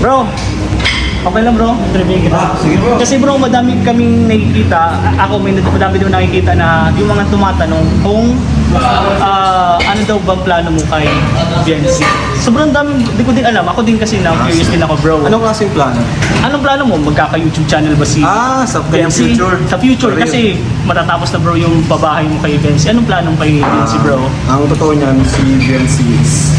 Bro, okay lang bro, interview kita. Sige bro. Kasi bro, madami kaming nakikita, madami din nakikita na yung mga tumatanong kung ano daw bang plano mo kay BNC. Sobrang dami, di ko din alam. Ako din kasi curious din ako bro. Anong klaseng plano? Anong plano mo? Magkaka-YouTube channel ba si sa BNC? future. Sa future, kasi matatapos na bro yung babahay mo kay BNC. Anong plano mo kay BNC bro? Ang totoo niyan, si BNC is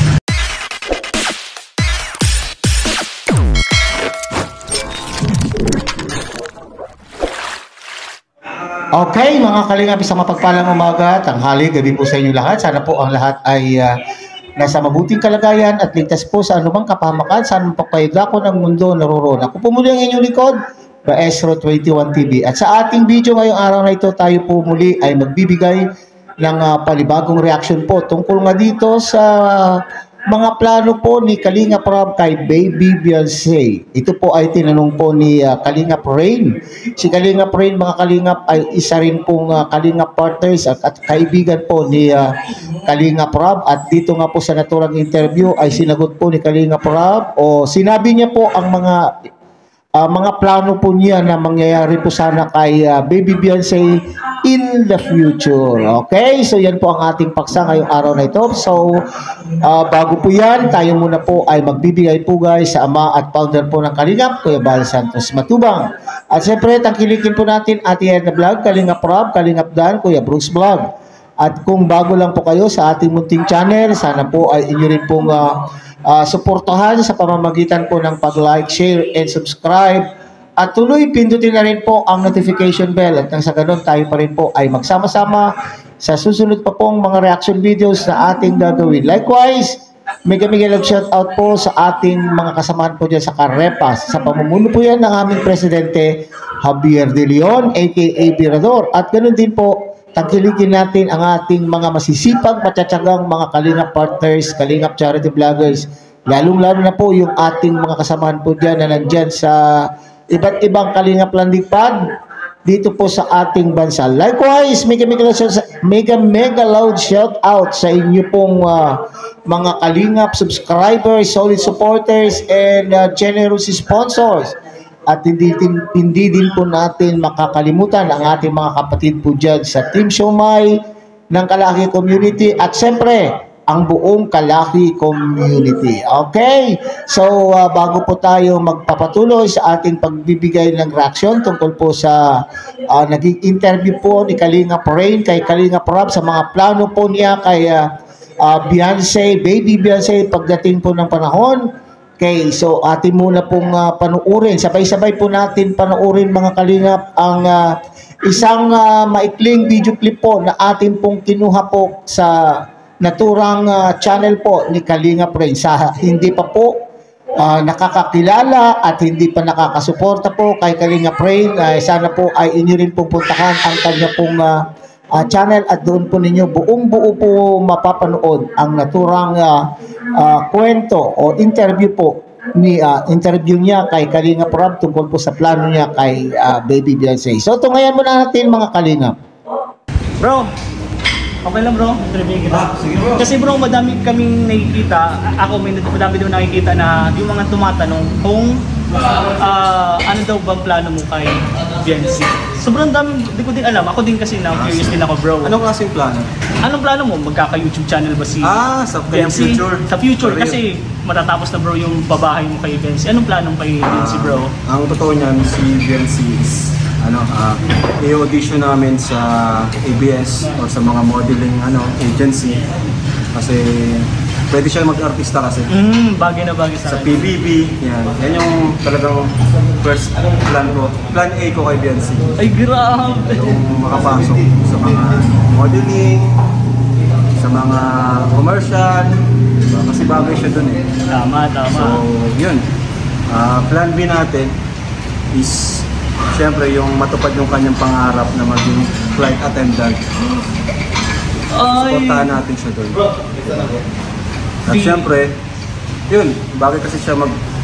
okay, mga kalingap, isang mapagpalang umaga, tanghali, gabi po sa inyo lahat. Sana po ang lahat ay nasa mabuting kalagayan at ligtas po sa anumang kapahamakan. Sana mapagpaidako ng mundo naroroon. Ako po muli ang inyong likod, Maestro 21 TV. At sa ating video ngayong araw na ito, tayo po muli ay magbibigay ng palibagong reaction po tungkol nga dito sa mga plano po ni Kalingap Rob kay Baby Beyonce. Ito po ay tinanong po ni Kalingap Rain. Si Kalingap Rain, mga Kalingap, ay isa rin pong Kalingap partners at kaibigan po ni Kalingap Rob. At dito nga po sa naturang interview ay sinagot po ni Kalingap Rob o sinabi niya po ang mga plano po niya na mangyayari po sana kay Baby Beyonce in the future. Okay? So, yan po ang ating paksa ngayong araw na ito. So, bago po yan, tayo muna po ay magbibigay po guys sa ama at founder po ng Kalingap, Kuya Bal Santos Matubang. At siyempre, tangkilikin po natin Ate Edna Vlog, Kalingap Rob, Kalingap Dan, Kuya Bruce Vlog. At kung bago lang po kayo sa ating munting channel, sana po ay inyo rin pong suportahan sa pamamagitan po ng pag-like, share, and subscribe. At tuloy, pindutin na rin po ang notification bell. At nang sa ganun, tayo pa rin po ay magsama-sama sa susunod pa pong mga reaction videos na ating gagawin. Likewise, mega love shoutout po sa ating mga kasamahan po dyan sa Karepas. Sa pamumuno po yan ng aming presidente, Javier De Leon, aka Birador. At ganun din po, tangkilikin natin ang ating mga masisipag, matsatsagang mga Kalingap partners, Kalingap charity vloggers, lalong-lalo na po yung ating mga kasamahan po dyan na nandyan sa iba't ibang Kalingap landing pad dito po sa ating bansa. Likewise, mega loud shout out sa inyo pong mga Kalingap subscribers, solid supporters, and generous sponsors. At hindi din po natin makakalimutan ang ating mga kapatid po dyan sa Team Siomay ng Kalaki Community at siyempre ang buong Kalaki Community. Okay? So, bago po tayo magpapatuloy sa ating pagbibigay ng reaction tungkol po sa naging interview po ni Kalingap Rain kay Kalingap Rob sa mga plano po niya kay Beyonce, Baby Beyonce pagdating po ng panahon. Okay, so atin muna pong panuurin, sabay-sabay po natin panuurin mga Kalingap ang isang maikling video clip po na atin pong kinuha po sa naturang channel po ni Kalingap Rain. Sa hindi pa po nakakakilala at hindi pa nakakasuporta po kay Kalingap Rain, sana po ay inyo rin pong puntahan ang kanya pong channel at doon po ninyo buong-buo po mapapanood ang naturang kwento o interview po interview niya kay Kalingap Rob tungkol po sa plano niya kay Baby Beyonce. So tungayan muna natin mga Kalingap. Bro, okay lang bro, interview kita. Sige bro. Kasi bro, madami kaming nakikita, madami din nakikita na yung mga tumatanong kung ano daw bang plano mo kay BNC. Sobrang dami, di ko din alam. Ako din kasi curious din ako bro. Anong klaseng plano? Anong plano mo? Magkaka-YouTube channel ba si sa BNC? future. Sa future, kasi matatapos na bro yung babahay mo kay BNC. Anong plano mo kay BNC bro? Ang totoo niyan, si BNC is i-audition namin sa ABS or sa mga modeling agency kasi pwede siya mag-artista kasi. Bagay na bagay Sa akin. PBB, yan yung talagang first plan ko. Plan A ko kay BNC. Ay, grabe! Yung makapasok sa mga modeling, sa mga commercial, diba? Kasi bagay siya dun eh. Tama. So, yun. Plan B natin is siyempre yung matupad yung kanyang pangarap na maging flight attendant. Supportahan natin siya dun. At siyempre, yun, bakit kasi siya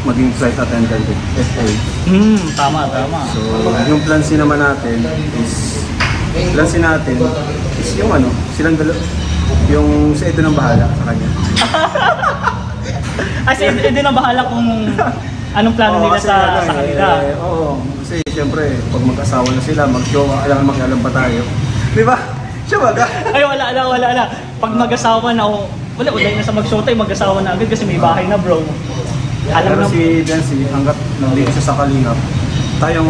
maging flight attendant FA. Tama. So, yung plan C naman natin is yung silang yung sa ito nang bahala sa kanya. Kasi hindi na bahala kung anong plano nila kasi sa kanila. Oo, kasi siyempre, pag mag-asawa na sila, mag-jowa, alam mag-alam pa tayo. Di ba? Siya ba? Ay, wala na. Pag mag-asawa na, wala na sa mag-showtime, mag-asawa na agad kasi may bahay na, bro. Pero si Dency, hanggat nandito siya sa Kalingap, tayong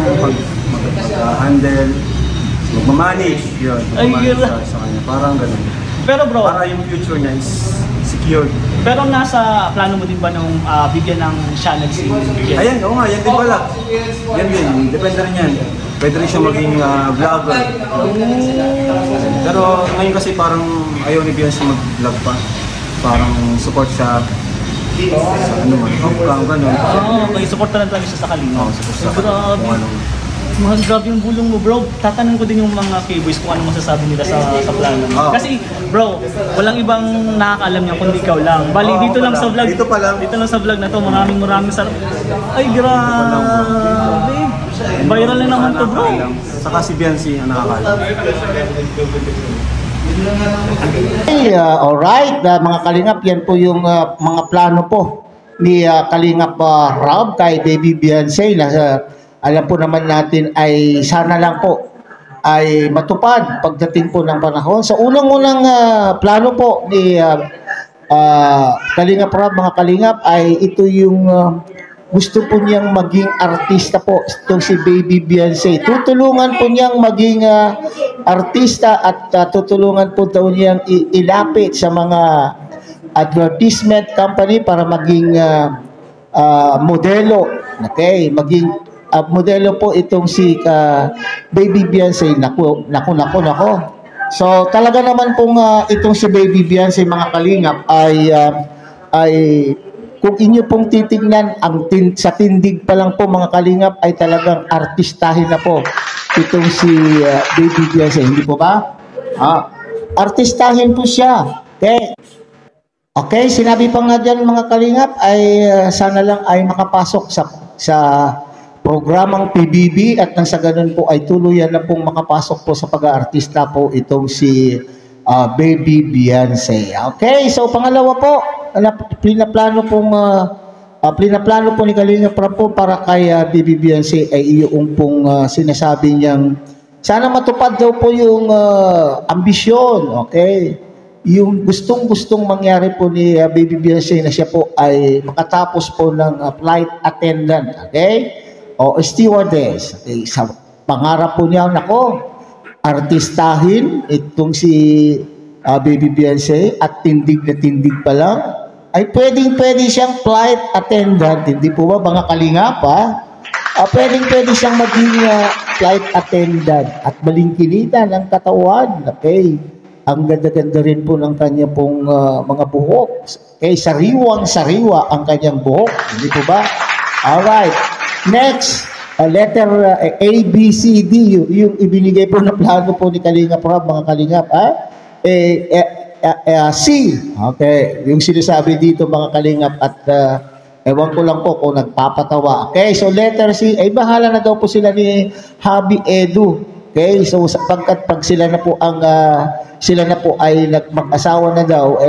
mag-handle, mag-manage, yun. Mag-manage sa kanya. Parang ganun. Pero bro, para yung future niya is secured. Pero nasa plano mo din ba nung bigyan ng channel si Bigyan? Ayan, oo nga, yan din pala. Yan din, depende rin yan. Pwede rin siya maging vlogger. Pero ngayon kasi parang ayaw ni Beyonce mag-vlog pa. Parang support siya sa ano man, gano'n. Okay, support na lang talaga siya sa Kalingap. Oo, support sa Grabe. Grabe yung bulong mo, bro. Tatanong ko din yung mga K-boys kung ano masasabi nila sa plano mo. Kasi, bro, walang ibang nakakaalam niya kundi ikaw lang. Bali, dito lang sa vlog. Dito pa lang. Dito lang sa vlog na to. Maraming sarap. Ay, grabe. Viral na naman to, bro. Saka si Beyonce ang nakakaalam. Okay, alright, mga Kalingap, yan po yung mga plano po ni Kalingap Rob kay Baby Beyonce na alam po naman natin ay sana lang po ay matupad pagdating po ng panahon. Sa unang-unang plano po ni Kalingap Rob, mga Kalingap, ay ito yung gusto po niyang maging artista po, itong si Baby Beyonce. Tutulungan po niyang maging artista at tutulungan po daw niyang ilapit sa mga advertisement company para maging modelo. Okay, maging modelo po itong si Baby Beyonce. Naku. So talaga naman pong itong si Baby Beyonce, mga Kalingap, ay kung inyo pong titignan, sa tindig pa lang po, mga Kalingap, ay talagang artistahin na po itong si Baby Beyonce. Hindi po ba? Artistahin po siya. Okay, sinabi pa nga dyan, mga Kalingap, ay sana lang ay makapasok sa programang PBB at nang sa ganun po ay tuluyan na pong makapasok po sa pag-aartista po itong si Baby Beyonce. Okay, so pangalawa po, plinaplano po ni Kalingap Rob po para kay Baby Beyonce ay yung pong sinasabi niyang sana matupad daw po yung ambisyon, okay? Yung gustong mangyari po ni Baby Beyonce na siya po ay makatapos po ng flight attendant, okay? O stewardess. Okay, sa pangarap po niya, artistahin itong si Baby Beyonce at tindig na tindig pa lang, ay pwede siyang flight attendant. Hindi po ba, mga Kalingap, pwede siyang maging flight attendant at malingkinita ng katawan. Okay, ang ganda-ganda rin po ng kanya pong mga buhok. Okay, sariwang-sariwa ang kanyang buhok. Hindi po ba? Alright. Next, letter A, B, C, D, yung ibinigay po na plano po ni Kalingap Rob, mga Kalingap, C, okay, yung sinasabi dito, mga Kalingap, at ewan ko lang po kung nagpapatawa. Okay, so letter C, ay bahala na daw po sila ni Habi Edu. Okay, so sapagkat pag sila na po ay mag-asawa na daw,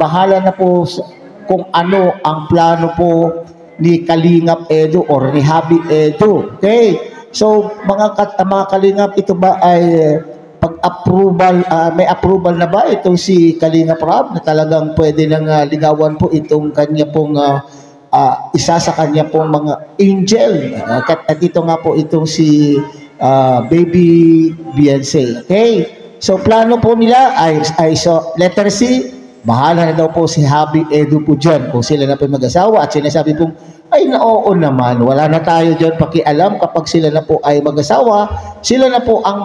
bahala na po kung ano ang plano po ni Kalingap Edu or ni Habi Edu. Okay, so mga Kalingap, ito ba ay pag-approval, may approval na ba itong si Kalingap Rob na talagang pwede nang ligawan po itong kanya pong isa sa kanya pong mga angel, at ito nga po itong si Baby Beyonce. Okay, so plano po nila ay so letter C, bahala na daw po si Habi Edu po dyan kung sila na po mag-asawa, at sinasabi pong ay oo naman, wala na tayo dyan pakialam kapag sila na po ay mag-asawa, sila na po ang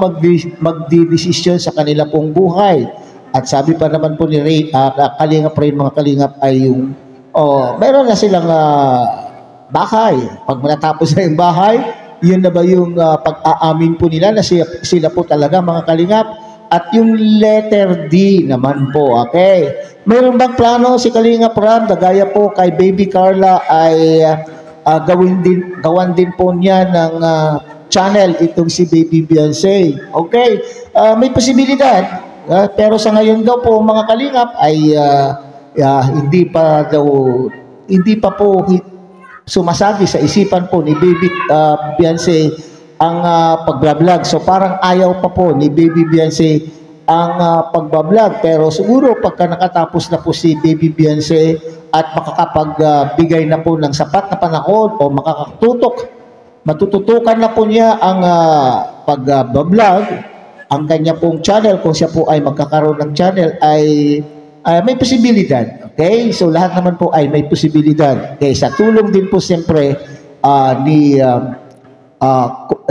magdidesisyon sa kanila pong buhay. At sabi pa naman po ni Kalingap Ray, mga Kalingap, ay yung meron na silang bahay. Pag matapos na yung bahay, yun na ba yung pag-aamin po nila na sila po talaga, mga Kalingap. At yung letter D naman po, okay? Mayroon bang plano si Kalingap Rob na gaya po kay Baby Carla ay gawan din po niya ng channel itong si Baby Beyonce? Okay, may posibilidad, pero sa ngayon daw po, mga Kalingap, ay hindi pa po sumasabi sa isipan po ni Baby Beyonce ang pagbablog. So parang ayaw pa po ni Baby Beyonce ang pagbablog. Pero siguro pagka nakatapos na po si Baby Beyonce at makakapagbigay na po ng sapat na panahon o matututukan na po niya ang pagbablog, ang kanya pong channel, kung siya po ay magkakaroon ng channel, ay may posibilidad. Okay? So lahat naman po ay may posibilidad. Okay? Sa tulong din po siyempre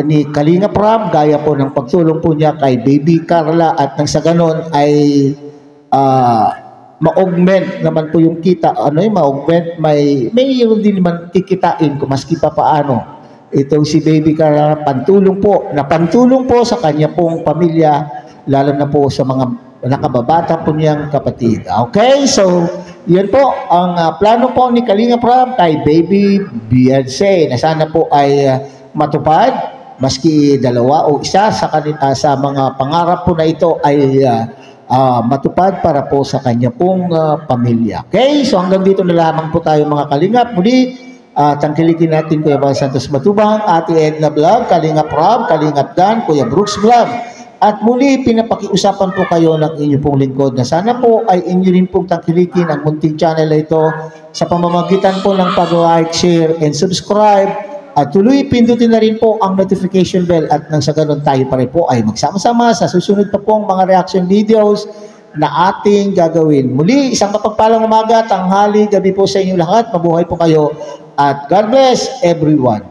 ni Kalinga Prab, gaya po ng pagtulong po niya kay Baby Carla, at nang sa ganon ay ma-augment naman po yung kita. Ma-augment, may yun din naman kikitain kung maski pa paano. Itong si Baby Carla, pantulong po sa kanya pong pamilya, lalo na po sa mga nakababata po niyang kapatid. Okay, so yan po ang plano po ni Kalinga Prab kay Baby Beyonce, na sana po ay matupad, maski dalawa o isa sa mga pangarap po na ito ay matupad para po sa kanya pong pamilya. Okay, so hanggang dito na lamang po tayo mga kalingap. Muli, tangkilikin natin Kuya Bal Santos Matubang, Ate Edna Vlog, Kalinga Prab, Kalingap Dan, Kuya Brooks Vlog. At muli, pinapakiusapan po kayo ng inyo pong lingkod na sana po ay inyo rin pong tangkilikin ang munting channel na ito sa pamamagitan po ng pag-like, share, and subscribe. At tuloy, pindutin na rin po ang notification bell, at nang sa ganun tayo pa rin po ay magsama-sama sa susunod pa pong mga reaction videos na ating gagawin. Muli, isang mapagpalang umaga, tanghali, gabi po sa inyo lahat. Mabuhay po kayo at God bless everyone.